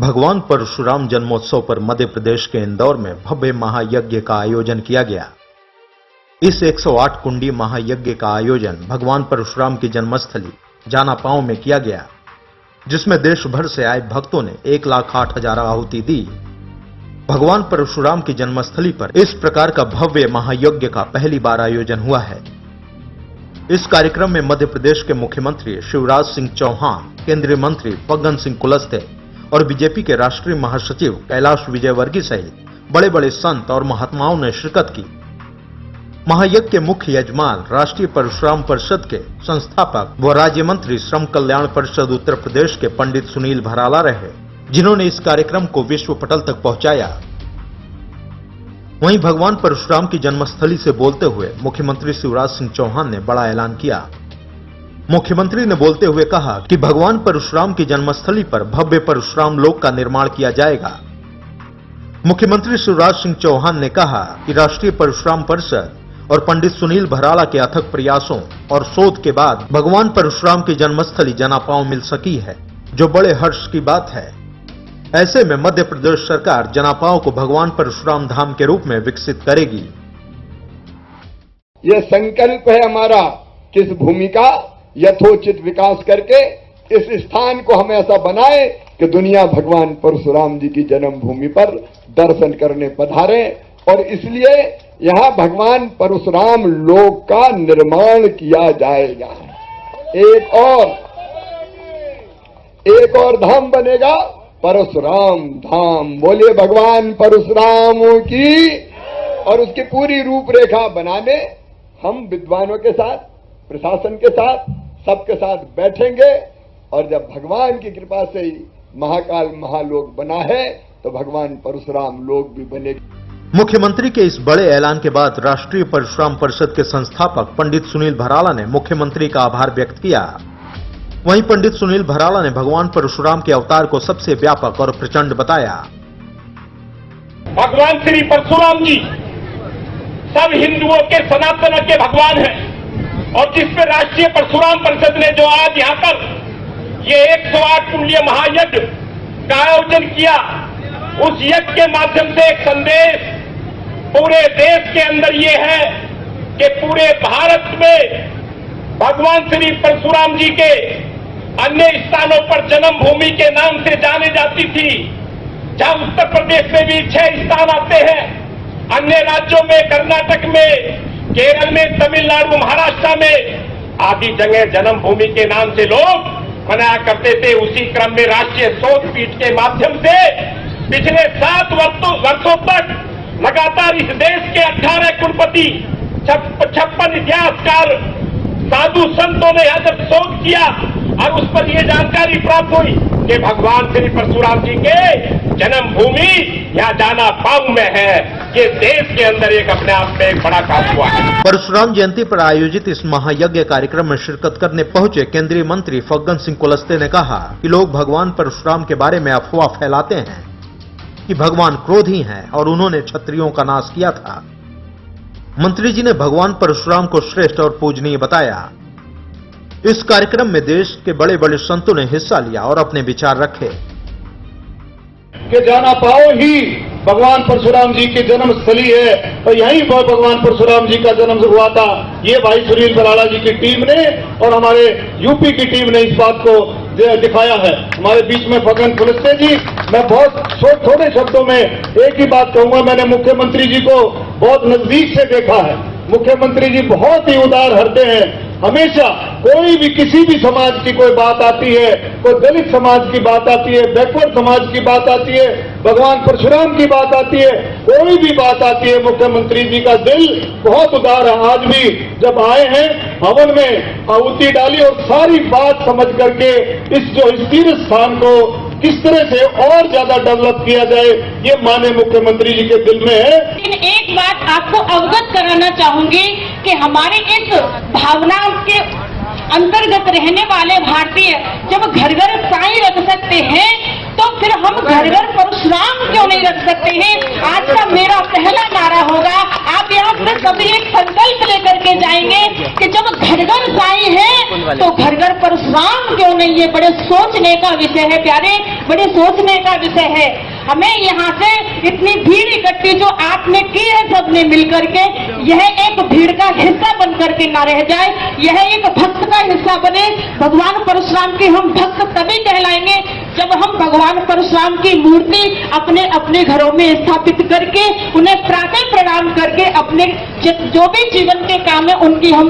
भगवान परशुराम जन्मोत्सव पर मध्य प्रदेश के इंदौर में भव्य महायज्ञ का आयोजन किया गया। इस 108 कुंडी महायज्ञ का आयोजन भगवान परशुराम की जन्मस्थली जानापांव में किया गया, जिसमें देश भर से आए भक्तों ने 1,08,000 आहुति दी। भगवान परशुराम की जन्मस्थली पर इस प्रकार का भव्य महायज्ञ का पहली बार आयोजन हुआ है। इस कार्यक्रम में मध्य प्रदेश के मुख्यमंत्री शिवराज सिंह चौहान, केंद्रीय मंत्री फग्गन सिंह कुलस्ते और बीजेपी के राष्ट्रीय महासचिव कैलाश विजयवर्गीय सहित बड़े बड़े संत और महात्माओं ने शिरकत की। महायज्ञ के मुख्य यजमान राष्ट्रीय परशुराम परिषद के संस्थापक व राज्य मंत्री श्रम कल्याण परिषद उत्तर प्रदेश के पंडित सुनील भराला रहे, जिन्होंने इस कार्यक्रम को विश्व पटल तक पहुंचाया। वहीं भगवान परशुराम की जन्मस्थली से बोलते हुए मुख्यमंत्री शिवराज सिंह चौहान ने बड़ा ऐलान किया। मुख्यमंत्री ने बोलते हुए कहा कि भगवान परशुराम की जन्मस्थली पर भव्य परशुराम लोक का निर्माण किया जाएगा। मुख्यमंत्री शिवराज सिंह चौहान ने कहा कि राष्ट्रीय परशुराम परिषद और पंडित सुनील भराला के अथक प्रयासों और शोध के बाद भगवान परशुराम की जन्मस्थली जनापांव मिल सकी है, जो बड़े हर्ष की बात है। ऐसे में मध्य प्रदेश सरकार जनापांव को भगवान परशुराम धाम के रूप में विकसित करेगी। यह संकल्प है हमारा कि इस भूमि का यथोचित विकास करके इस स्थान को हम ऐसा बनाए कि दुनिया भगवान परशुराम जी की जन्मभूमि पर दर्शन करने पधारे, और इसलिए यहां भगवान परशुराम लोक का निर्माण किया जाएगा। एक और धाम बनेगा, परशुराम धाम। बोलिए भगवान परशुराम की। और उसकी पूरी रूपरेखा बनाने हम विद्वानों के साथ, प्रशासन के साथ, सबके साथ बैठेंगे, और जब भगवान की कृपा से ही महाकाल महालोक बना है तो भगवान परशुराम लोक भी बनेगा। मुख्यमंत्री के इस बड़े ऐलान के बाद राष्ट्रीय परशुराम परिषद के संस्थापक पंडित सुनील भराला ने मुख्यमंत्री का आभार व्यक्त किया। वहीं पंडित सुनील भराला ने भगवान परशुराम के अवतार को सबसे व्यापक और प्रचंड बताया। भगवान श्री परशुराम जी सब हिंदुओं के सनातन के भगवान हैं, और जिसमें राष्ट्रीय परशुराम परिषद ने जो आज यहाँ पर ये 108 कुंडीय महायज्ञ का आयोजन किया, उस यज्ञ के माध्यम से एक संदेश पूरे देश के अंदर ये है कि पूरे भारत में भगवान श्री परशुराम जी के अन्य स्थानों पर जन्मभूमि के नाम से जाने जाती थी। जहां उत्तर प्रदेश में भी 6 स्थान आते हैं, अन्य राज्यों में, कर्नाटक में, केरल में, तमिलनाडु, महाराष्ट्र में आदि जगह जन्मभूमि के नाम से लोग मनाया करते थे। उसी क्रम में राष्ट्रीय शोध पीठ के माध्यम से पिछले 7 वर्षों तक लगातार इस देश के 18 कुलपति, 56 इतिहासकार, साधु संतों ने यहाँ जब शोध किया और उस पर यह जानकारी प्राप्त हुई कि भगवान श्री परशुराम जी के जन्मभूमि यहाँ जानापांव में है। ये देश के अंदर एक अपने आप में एक बड़ा काम हुआ है। परशुराम जयंती पर आयोजित इस महायज्ञ कार्यक्रम में शिरकत करने पहुंचे केंद्रीय मंत्री फग्गन सिंह कुलस्ते ने कहा कि लोग भगवान परशुराम के बारे में अफवाह फैलाते हैं कि भगवान क्रोधी हैं और उन्होंने क्षत्रियों का नाश किया था। मंत्री जी ने भगवान परशुराम को श्रेष्ठ और पूजनीय बताया। इस कार्यक्रम में देश के बड़े बड़े संतों ने हिस्सा लिया और अपने विचार रखे। कि जानापांव ही भगवान परशुराम जी की जन्मस्थली है, और यहीं पर भगवान परशुराम जी का जन्म हुआ था। ये भाई सुनील भराला जी की टीम ने और हमारे यूपी की टीम ने इस बात को दिखाया है। हमारे बीच में फग्गन कुलस्ते जी, मैं बहुत थोड़े शब्दों में एक ही बात कहूंगा। मैंने मुख्यमंत्री जी को बहुत नजदीक से देखा है। मुख्यमंत्री जी बहुत ही उदार हृदय हैं। हमेशा कोई भी किसी भी समाज की कोई बात आती है, कोई दलित समाज की बात आती है, बैकवर्ड समाज की बात आती है, भगवान परशुराम की बात आती है, कोई भी बात आती है, मुख्यमंत्री जी का दिल बहुत उदार है। आज भी जब आए हैं हवन में आहुति डाली और सारी बात समझ करके इस जो तीर्थ स्थान को किस तरह से और ज्यादा डेवलप किया जाए, ये माननीय मुख्यमंत्री जी के दिल में है। लेकिन एक बात आपको अवगत कराना चाहूंगी कि हमारे इस भावना के अंतर्गत रहने वाले भारतीय जब घर घर साईं रख सकते हैं, तो फिर हम घर घर परशुराम क्यों नहीं रख सकते हैं। आज का मेरा पहला नारा होगा, आप यहाँ से सभी एक संकल्प लेकर के जाएंगे कि जब घर घर साईं है तो घर घर परशुराम क्यों नहीं? ये बड़े सोचने का विषय है प्यारे, बड़े सोचने का विषय है। हमें यहाँ से इतनी भीड़ इकट्ठी जो आपने की है सबने मिलकर के, यह एक भीड़ का हिस्सा बन करके ना रह जाए, यह एक भक्त का हिस्सा बने। भगवान परशुराम के हम भक्त तभी कहलाएंगे जब हम भगवान परशुराम की मूर्ति अपने अपने घरों में स्थापित करके उन्हें प्रातः प्रणाम करके अपने जो भी जीवन के काम है उनकी हम